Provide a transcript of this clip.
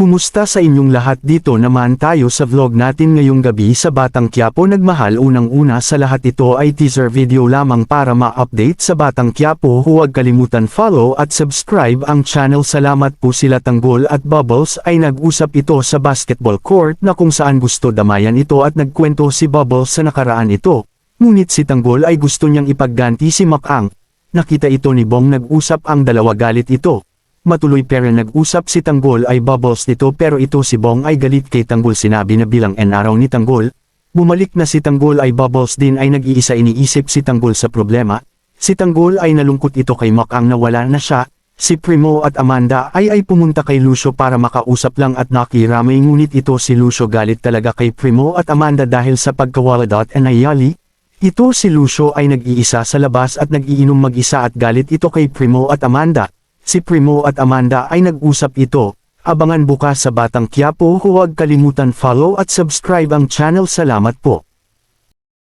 Kumusta sa inyong lahat? Dito naman tayo sa vlog natin ngayong gabi sa Batang Quiapo Nagmahal. Unang-una sa lahat, ito ay teaser video lamang para ma-update sa Batang Quiapo. Huwag kalimutan follow at subscribe ang channel. Salamat po. Sila Tanggol at Bubbles ay nag-usap ito sa basketball court na kung saan gusto damayan ito at nagkwento si Bubbles sa nakaraan ito. Ngunit si Tanggol ay gusto niyang ipagganti si Makang. Nakita ito ni Bong, nag-usap ang dalawa, galit ito. Matuloy pero nag-usap si Tanggol ay Bubbles nito, pero ito si Bong ay galit kay Tanggol. Sinabi na bilang araw ni Tanggol. Bumalik na si Tanggol ay Bubbles din ay nag-iisa, iniisip si Tanggol sa problema. Si Tanggol ay nalungkot ito kay Makang na wala na siya. Si Primo at Amanda ay pumunta kay Lucio para makausap lang at nakiramay, ngunit ito si Lucio galit talaga kay Primo at Amanda dahil sa pagkawala. Nayali. Ito si Lucio ay nag-iisa sa labas at nag-iinom mag-isa at galit ito kay Primo at Amanda. Si Primo at Amanda ay nag-usap ito. Abangan bukas sa Batang Quiapo. Huwag kalimutan follow at subscribe ang channel. Salamat po.